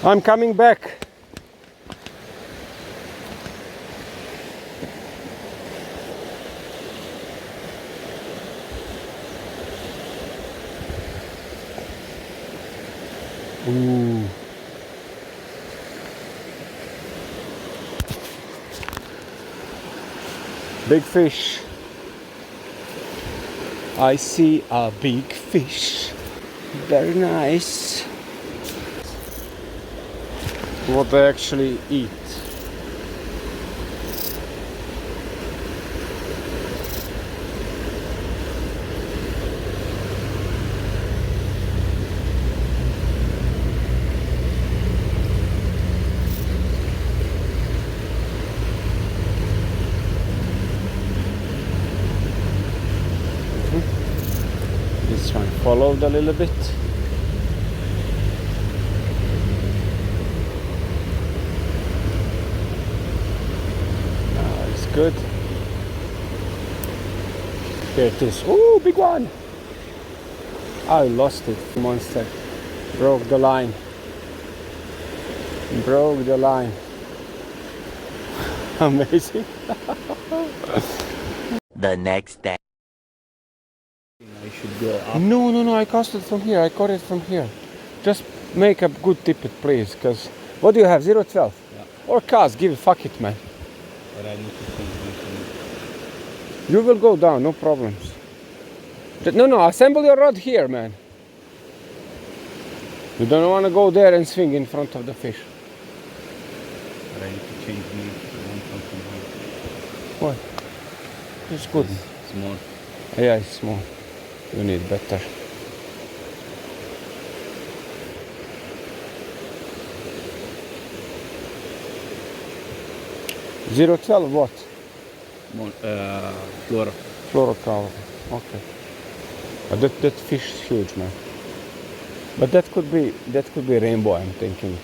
I'm coming back. Ooh. Big fish. I see a big fish. Very nice. What they actually eat. This one followed a little bit. It's good. Here it is. Oh, big one! I lost it. Monster broke the line. Broke the line. Amazing. The next day. I should go up. No, I cast it from here. I caught it from here. Just make a good tippet, please. Because what do you have? 0.12? Yeah. Or cast, give it, fuck it, man. But I need to change my. You will go down, no problems. No, assemble your rod here, man. You don't want to go there and swing in front of the fish. But I need to change my one something. What? It's good. Small. Yeah, it's small. You need better. Zero 12 what? Small. Flora. Fluorocarbon. Okay. But that fish is huge, man. But that could be rainbow, I'm thinking.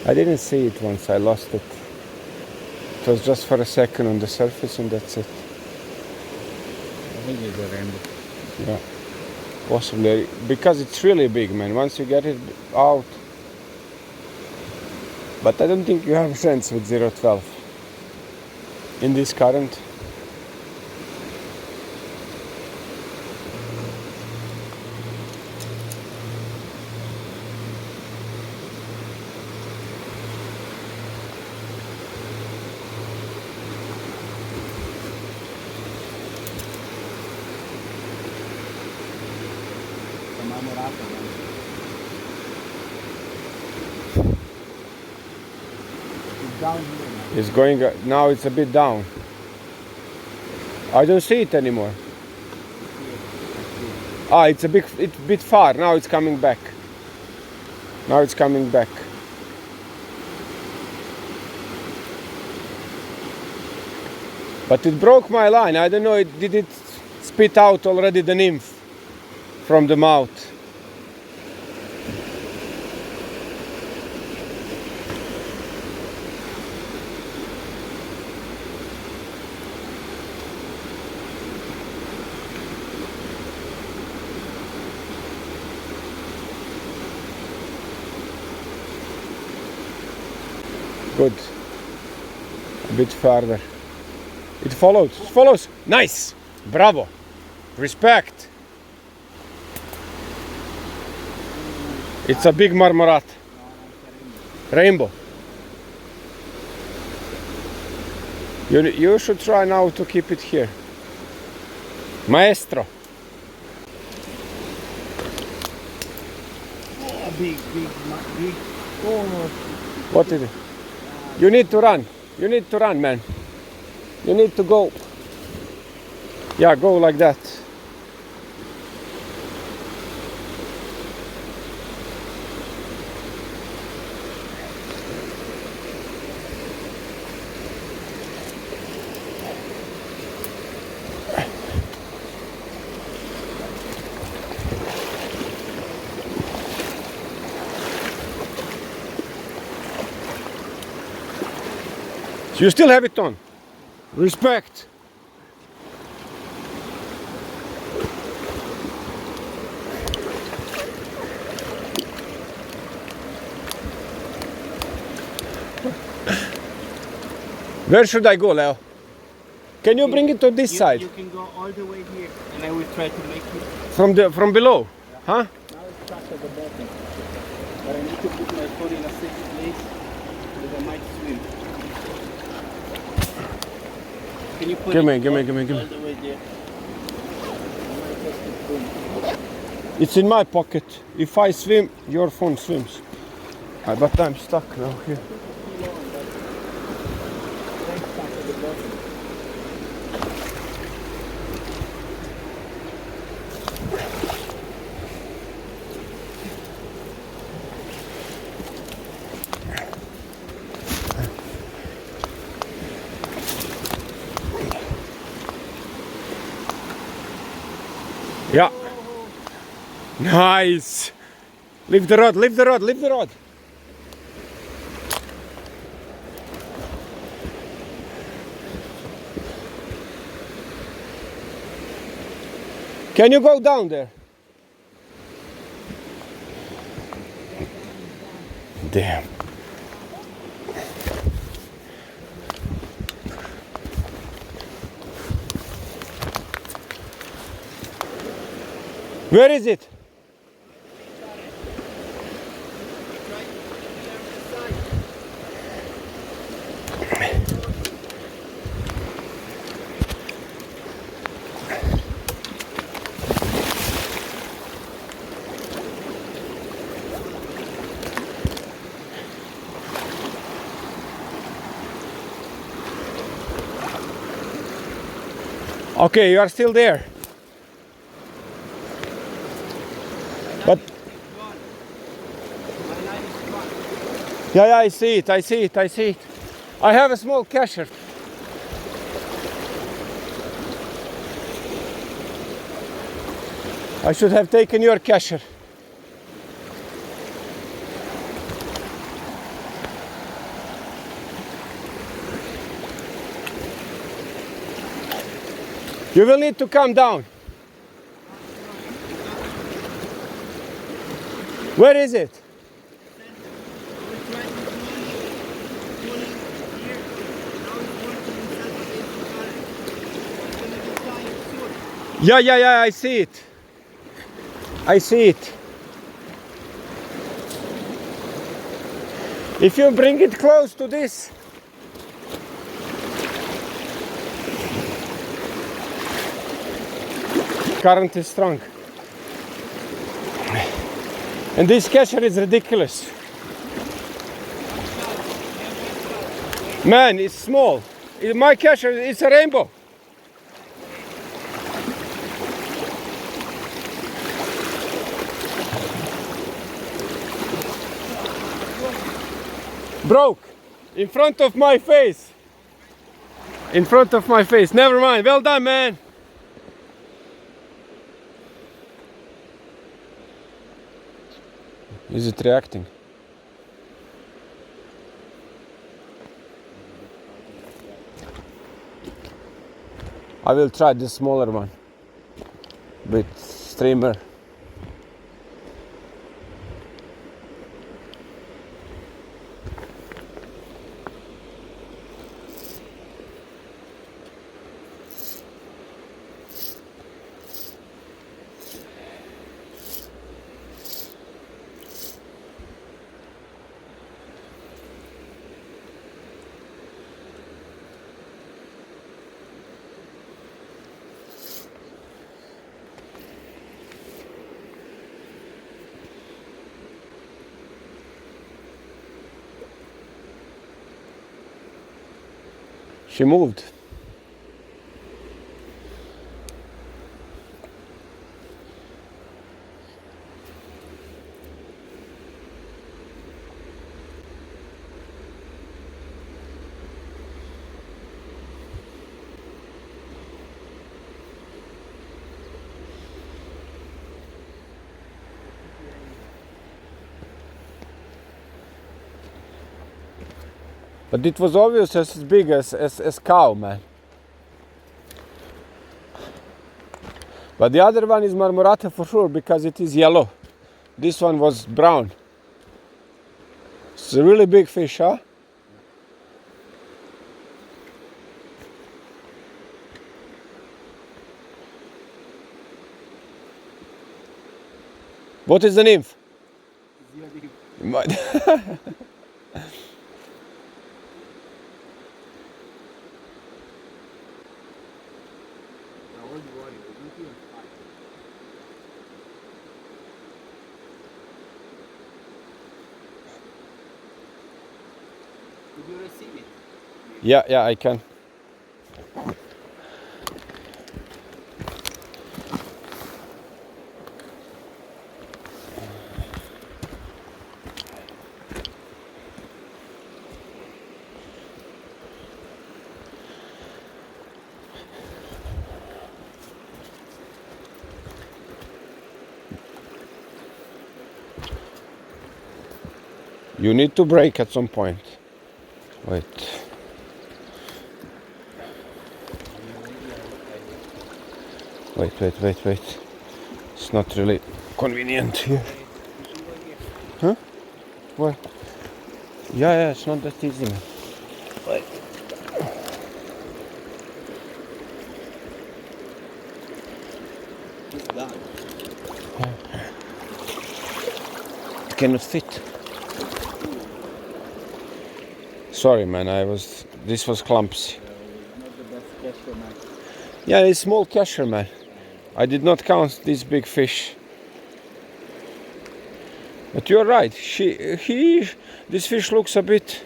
I didn't see it once, I lost it. It was just for a second on the surface and that's it. I think it's a rainbow. Yeah. Possibly. Because it's really big, man. Once you get it out. But I don't think you have a chance with 0.12 in this current. Down here now. It's going, now it's a bit down. I don't see it anymore. It's a bit far. Now it's coming back. Now it's coming back. But it broke my line. I don't know, did it spit out already the nymph from the mouth? Good. A bit further. It follows. It follows. Nice. Bravo. Respect. It's a big marmorat. Rainbow. You should try now to keep it here. Maestro. Oh, big. Oh, What is it? You need to run. You need to run, man. You need to go. Yeah, go like that. You still have it on. Respect. Where should I go, Leo? Can you bring it to this side? You can go all the way here, and I will try to make it. From below? Huh? Now it's stuck at the bottom. But I need to put my foot in a safe place because I might swim. Can you put Give it me. all the way there? I might have to swim. It's in my pocket. If I swim, your phone swims. But I'm stuck now here. Yeah. Nice. Leave the rod, leave the rod, leave the rod. Can you go down there? Damn. Where is it? Okay, you are still there. But yeah, I see it. I have a small casher. I should have taken your casher. You will need to come down. Where is it? Yeah, I see it. If you bring it close to this. Current is strong. And this casher is ridiculous. Man, it's small. My casher, it's a rainbow. Broke in front of my face. Never mind. Well done, man. Is it reacting? I will try the smaller one with streamer. She moved. But it was obvious as big as cow, man. But the other one is marmorata for sure because it is yellow. This one was brown. It's a really big fish, huh? What is the nymph? Zero deep. I was worried. I don't even fight. Did you receive it? Yeah, I can. You need to brake at some point. Wait. Wait. It's not really convenient here. Huh? What? Yeah, it's not that easy, man. Wait. It's done. It cannot fit. Sorry, man. This was clumsy. Not the best catcher, man. Yeah, it's small catcher, man. I did not count this big fish. But you're right. This fish looks a bit.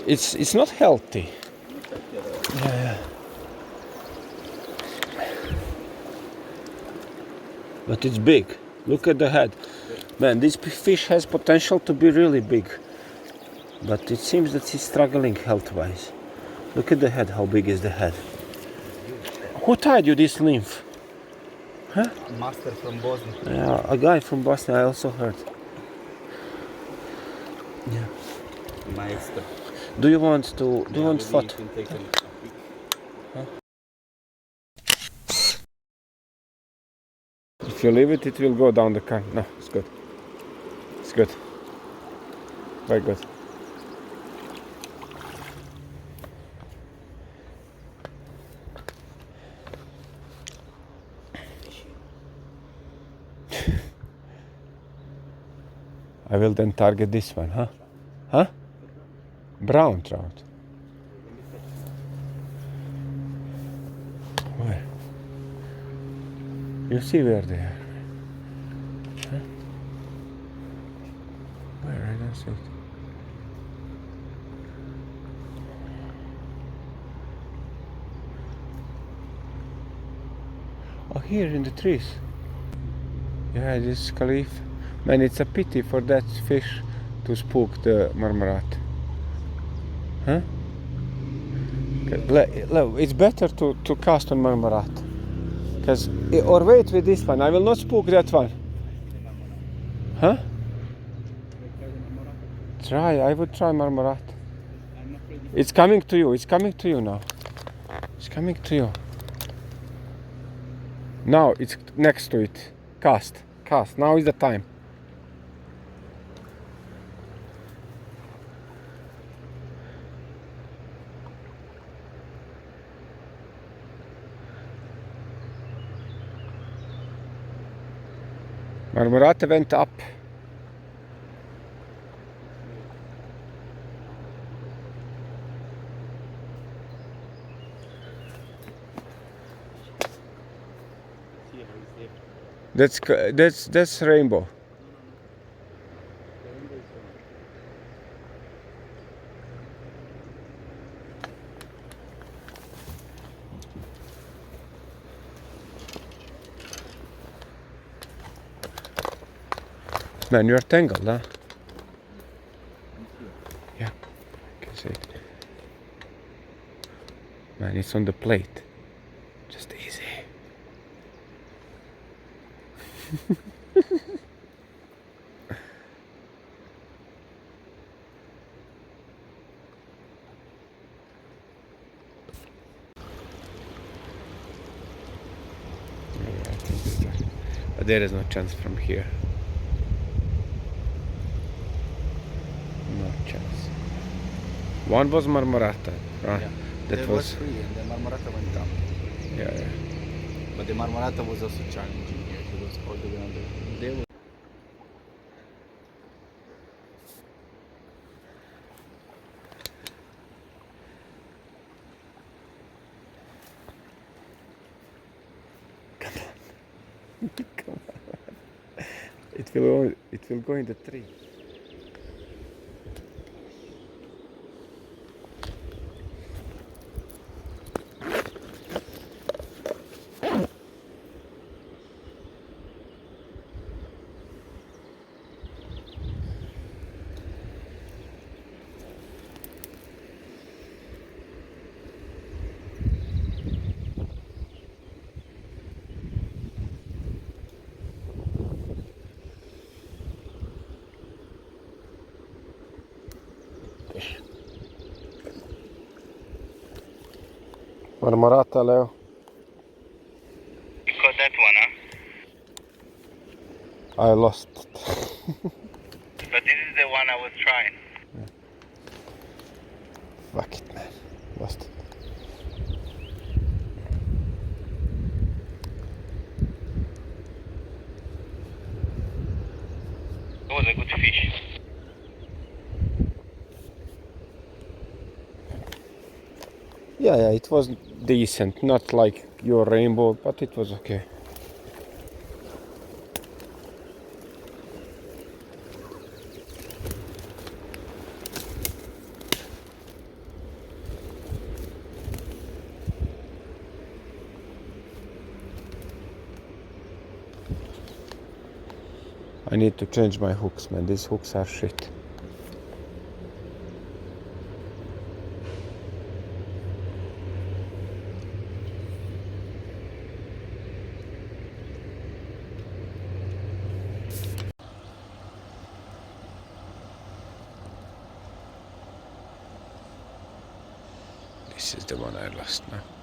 It's not healthy. Yeah. But it's big. Look at the head. Man, this fish has potential to be really big. But it seems that he's struggling health-wise. Look at the head, how big is the head. Who tied you this nymph? Huh? Master from Bosnia. Yeah, a guy from Bosnia, I also heard. Yeah. Maestro. Do you want photo? You can take a pic. If you leave it, it will go down the car. No, it's good. It's good. Very good. I will then target this one, huh? Huh? Brown trout. Where? You see where they are? Huh? Where? I don't see it. Oh, here in the trees. Yeah, this Caliph. Man, it's a pity for that fish to spook the marmorat. Huh? It's better to cast on marmorat. Or wait with this one. I will not spook that one. Huh? I would try marmorat. It's coming to you. It's coming to you now. It's coming to you. Now it's next to it. Cast. Now is the time. Marmorata went up. That's rainbow. Man, you're tangled, huh? Yeah, I can see it. Man, it's on the plate. Just easy. I can do that. But there is no chance from here. No chance. One was marmorata, right? Yeah. That was was, free and the Marmorata went down. yeah. But the Marmorata was also challenging here. It was all the way on the. They were It will go in the tree. Marmorata, Leo. You got that one, huh? I lost it. But this is the one I was trying. Fuck it, man. Lost it. It was a good fish. Yeah, it was decent. Not like your rainbow, but it was okay. I need to change my hooks, man. These hooks are shit. This is the one I lost now.